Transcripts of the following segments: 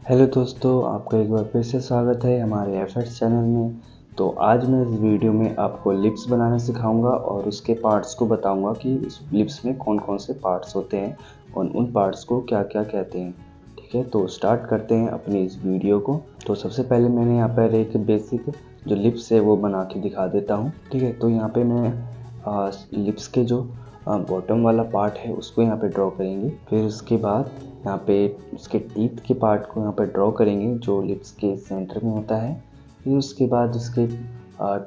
Hello दोस्तों, आपका एक बार फिर से स्वागत है हमारे एफर्ट्स चैनल में। तो आज मैं इस वीडियो में आपको लिप्स बनाना सिखाऊंगा और उसके पार्ट्स को बताऊंगा कि इस लिप्स में कौन कौन से पार्ट्स होते हैं और उन पार्ट्स को क्या क्या कहते हैं। ठीक है, तो स्टार्ट करते हैं अपनी इस वीडियो को। तो सबसे पहले मैंने यहाँ पर एक बेसिक जो लिप्स है वो बना के दिखा देता हूँ। ठीक है, तो यहाँ पे मैं लिप्स के जो बॉटम वाला पार्ट है उसको यहाँ पे ड्रॉ करेंगे। फिर उसके बाद यहाँ पे उसके टीथ के पार्ट को यहाँ पे ड्रॉ करेंगे जो लिप्स के सेंटर में होता है। फिर उसके बाद उसके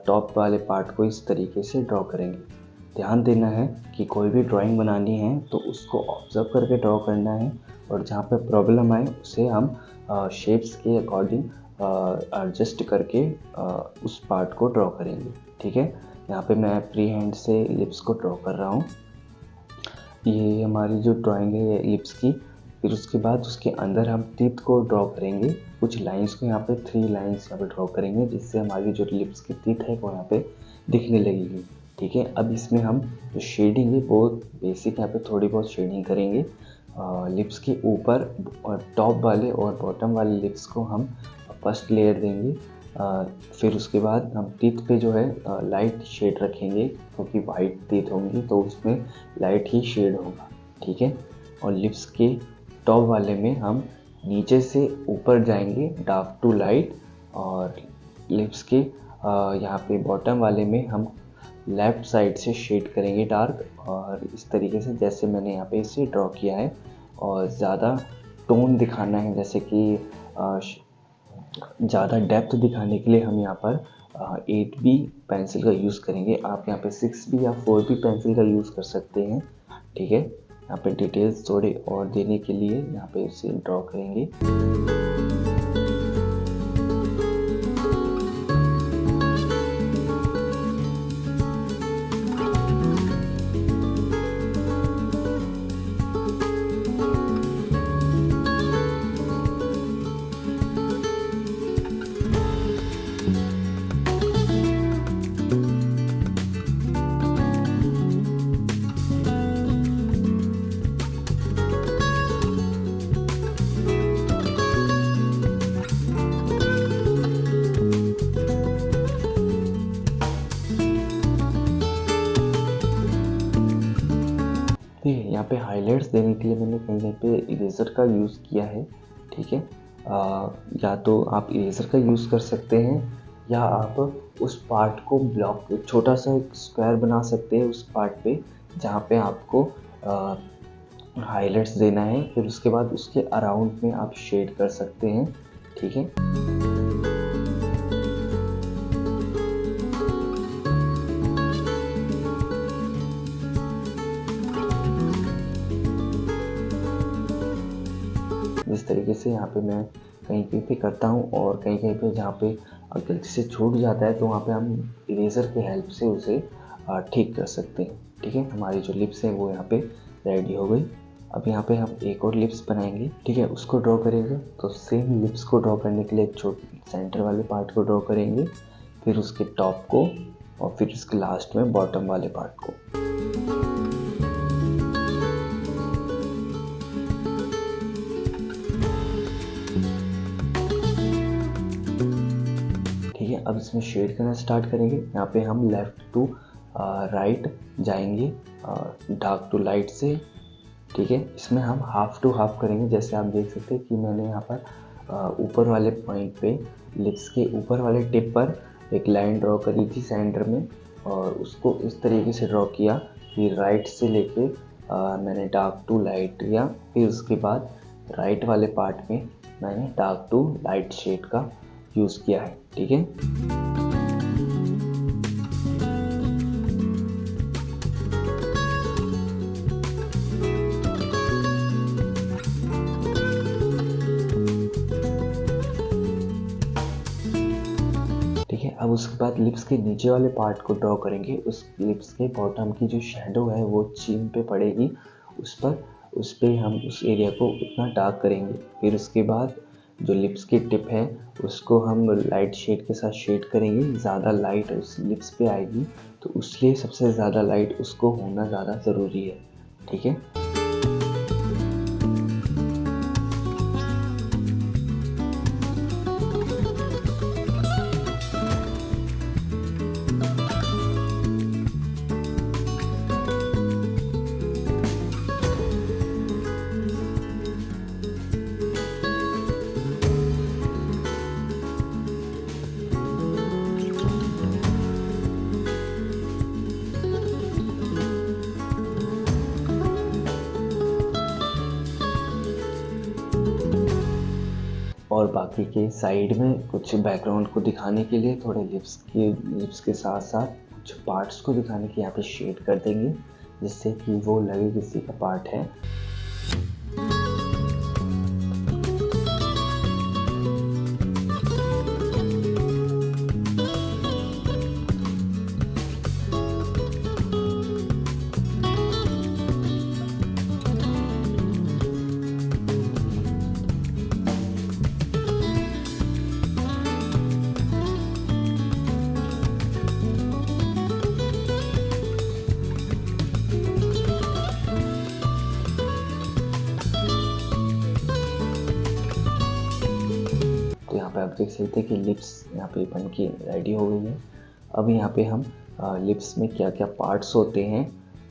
टॉप वाले पार्ट को इस तरीके से ड्रॉ करेंगे। ध्यान देना है कि कोई भी ड्राइंग बनानी है तो उसको ऑब्जर्व करके ड्रॉ करना है और जहाँ पे प्रॉब्लम आए उसे हम शेप्स के अकॉर्डिंग एडजस्ट करके उस पार्ट को ड्रॉ करेंगे। ठीक है, यहाँ पे मैं फ्री हैंड से लिप्स को ड्रॉ कर रहा हूँ। ये हमारी जो ड्राइंग है लिप्स की। फिर उसके बाद उसके अंदर हम टीथ को ड्रॉ करेंगे। कुछ लाइंस को यहाँ पे 3 लाइंस यहाँ पे ड्रॉ करेंगे जिससे हमारी जो लिप्स की टीथ है वो यहाँ पे दिखने लगेगी। ठीक है, अब इसमें हम जो शेडिंग है वो बेसिक यहाँ पे थोड़ी बहुत शेडिंग करेंगे। लिप्स के ऊपर टॉप वाले और बॉटम वाले लिप्स को हम फर्स्ट लेयर देंगे। फिर उसके बाद हम टीथ पे जो है लाइट शेड रखेंगे क्योंकि वाइट टीथ होंगी तो उसमें लाइट ही शेड होगा। ठीक है, और लिप्स के टॉप वाले में हम नीचे से ऊपर जाएंगे डार्क टू लाइट, और लिप्स के यहाँ पे बॉटम वाले में हम लेफ़्ट साइड से शेड करेंगे डार्क, और इस तरीके से जैसे मैंने यहाँ पे इसे ड्रॉ किया है। और ज़्यादा टोन दिखाना है, जैसे कि ज़्यादा डेप्थ दिखाने के लिए हम यहाँ पर 8B पेंसिल का यूज़ करेंगे। आप यहाँ पे 6B या 4B पेंसिल का यूज़ कर सकते हैं। ठीक है, यहाँ पे डिटेल्स थोड़े और देने के लिए यहाँ पे इसे ड्रॉ करेंगे। यहाँ पे हाइलाइट्स देने के लिए मैंने कहीं कहीं पे इरेज़र का यूज़ किया है। ठीक है, या तो आप इरेज़र का यूज़ कर सकते हैं या आप उस पार्ट को ब्लॉक छोटा सा एक स्क्वायर बना सकते हैं उस पार्ट पे जहाँ पे आपको हाइलाइट्स देना है। फिर उसके बाद उसके अराउंड में आप शेड कर सकते हैं। ठीक है, जिस तरीके से यहाँ पे मैं कहीं कहीं पे करता हूँ और कहीं कहीं पे जहाँ पे गलती से छूट जाता है तो वहाँ पे हम इरेज़र की हेल्प से उसे ठीक कर सकते हैं। ठीक है, हमारी जो लिप्स है वो यहाँ पे रेडी हो गई। अब यहाँ पे हम एक और लिप्स बनाएंगे। ठीक है, उसको ड्रॉ करेंगे तो सेम लिप्स को ड्रॉ करने के लिए एक छोटे सेंटर वाले पार्ट को ड्रॉ करेंगे, फिर उसके टॉप को और फिर उसके लास्ट में बॉटम वाले पार्ट को। ठीक है, अब इसमें शेड करना स्टार्ट करेंगे। यहाँ पे हम लेफ़्ट टू राइट जाएंगे डार्क टू लाइट से। ठीक है, इसमें हम हाफ टू हाफ करेंगे। जैसे आप देख सकते हैं कि मैंने यहाँ पर ऊपर वाले पॉइंट पे लिप्स के ऊपर वाले टिप पर एक लाइन ड्रॉ करी थी सेंटर में, और उसको इस तरीके से ड्रॉ किया कि राइट से लेके मैंने डार्क टू लाइट लिया। फिर उसके बाद राइट वाले पार्ट में मैंने डार्क टू लाइट शेड का यूज़ किया है। ठीक है, ठीक है, अब उसके बाद लिप्स के नीचे वाले पार्ट को ड्रॉ करेंगे। उस लिप्स के बॉटम की जो शैडो है वो चीन पे पड़ेगी, उस पर हम उस एरिया को उतना डार्क करेंगे। फिर उसके बाद जो लिप्स की टिप है उसको हम लाइट शेड के साथ शेड करेंगे। ज़्यादा लाइट उस लिप्स पे आएगी तो उसलिए सबसे ज़्यादा लाइट उसको होना ज़्यादा ज़रूरी है। ठीक है, और बाकी के साइड में कुछ बैकग्राउंड को दिखाने के लिए थोड़े लिप्स के साथ साथ कुछ पार्ट्स को दिखाने के यहाँ पे शेड कर देंगे, जिससे कि वो लगे किसी का पार्ट है। यहाँ पे आप देख सकते हैं कि लिप्स यहाँ पे बन के रेडी हो गई है। अब यहाँ पे हम लिप्स में क्या क्या पार्ट्स होते हैं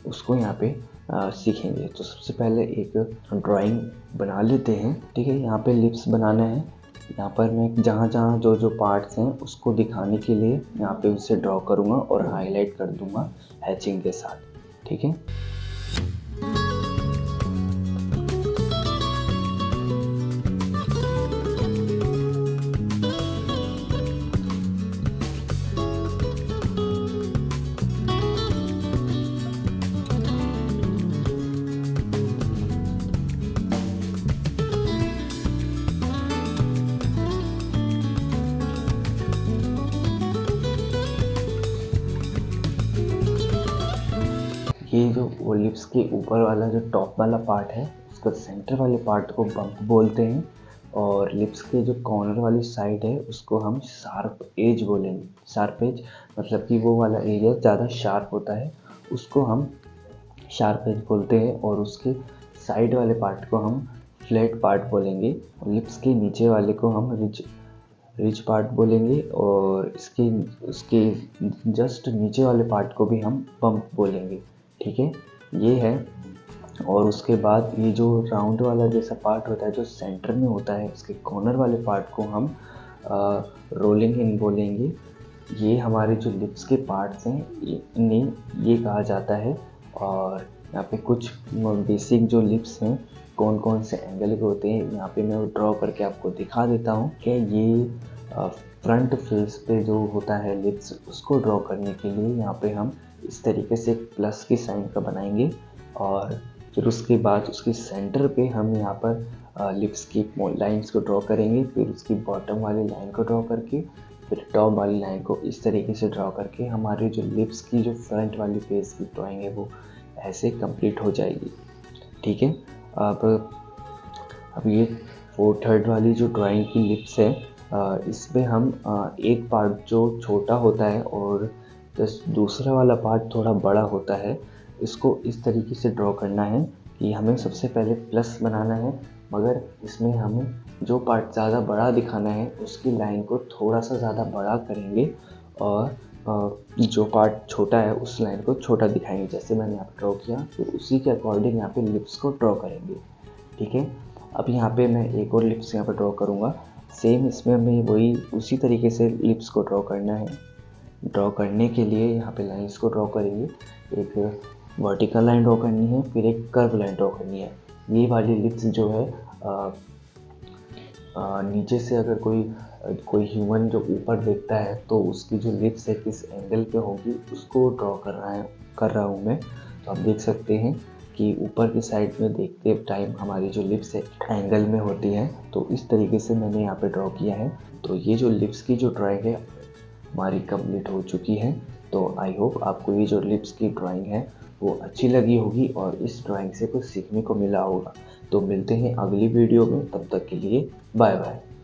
उसको यहाँ पे सीखेंगे। तो सबसे पहले एक ड्राइंग बना लेते हैं, ठीक है। यहाँ पे लिप्स बनाना है। यहाँ पर मैं जहाँ जहाँ जो जो पार्ट्स हैं उसको दिखाने के लिए यहाँ पे उसे ड्रॉ करूँगा और हाईलाइट कर दूँगा हैचिंग के साथ, ठीक है। ये जो वो लिप्स के ऊपर वाला जो टॉप वाला पार्ट है उसका सेंटर वाले पार्ट को बम्प बोलते हैं, और लिप्स के जो कॉर्नर वाली साइड है उसको हम शार्प एज बोलेंगे। शार्प एज मतलब कि वो वाला एरिया ज़्यादा शार्प होता है, उसको हम शार्प एज बोलते हैं। और उसके साइड वाले पार्ट को हम फ्लैट पार्ट बोलेंगे। लिप्स के नीचे वाले को हम रिच पार्ट बोलेंगे, और उसके जस्ट नीचे वाले पार्ट को भी हम बम्प बोलेंगे, ठीक है। ये है। और उसके बाद ये जो राउंड वाला जैसा पार्ट होता है जो सेंटर में होता है, उसके कॉर्नर वाले पार्ट को हम रोलिंग इन बोलेंगे। ये हमारे जो लिप्स के पार्ट्स हैं इन्हें ये कहा जाता है। और यहाँ पे कुछ बेसिक जो लिप्स हैं कौन कौन से एंगल के होते हैं यहाँ पे मैं ड्रॉ करके आपको दिखा देता हूँ कि ये फ्रंट फेस पे जो होता है लिप्स उसको ड्रॉ करने के लिए यहाँ पे हम इस तरीके से एक प्लस की साइन का बनाएंगे, और फिर उसके बाद उसके सेंटर पे हम यहाँ पर लिप्स की लाइंस को ड्रॉ करेंगे। फिर उसकी बॉटम वाली लाइन को ड्रॉ करके फिर टॉप वाली लाइन को इस तरीके से ड्रॉ करके हमारे जो लिप्स की जो फ्रंट वाली फेस की ड्राइंग है वो ऐसे कंप्लीट हो जाएगी, ठीक है। अब ये 4/3 वाली जो ड्राइंग की लिप्स है इसमें हम एक पार्ट जो छोटा होता है और जस्ट दूसरा वाला पार्ट थोड़ा बड़ा होता है, इसको इस तरीके से ड्रॉ करना है कि हमें सबसे पहले प्लस बनाना है, मगर इसमें हमें जो पार्ट ज़्यादा बड़ा दिखाना है उसकी लाइन को थोड़ा सा ज़्यादा बड़ा करेंगे, और जो पार्ट छोटा है उस लाइन को छोटा दिखाएंगे। जैसे मैंने यहाँ पे ड्रॉ किया फिर उसी के अकॉर्डिंग यहाँ पे लिप्स को ड्रॉ करेंगे, ठीक है। अब यहाँ पे मैं एक और लिप्स यहाँ पे ड्रॉ करूँगा। सेम इसमें हमें वही उसी तरीके से लिप्स को ड्रॉ करना है। ड्रॉ करने के लिए यहाँ पे लाइंस को ड्रॉ करेंगे। एक वर्टिकल लाइन ड्रॉ करनी है, फिर एक कर्व लाइन ड्रॉ करनी है। ये वाली लिप्स जो है नीचे से अगर कोई ह्यूमन जो ऊपर देखता है तो उसकी जो लिप्स है किस एंगल पे होगी उसको ड्रॉ कर रहा हूँ मैं। तो आप देख सकते हैं कि ऊपर की साइड में देखते टाइम हमारी जो लिप्स है एंगल में होती हैं, तो इस तरीके से मैंने यहाँ पे ड्रॉ किया है। तो ये जो लिप्स की जो ड्राइंग है हमारी कंप्लीट हो चुकी है। तो आई होप आपको ये जो लिप्स की ड्राइंग है वो अच्छी लगी होगी और इस ड्राइंग से कुछ सीखने को मिला होगा। तो मिलते हैं अगली वीडियो में, तब तक के लिए बाय बाय।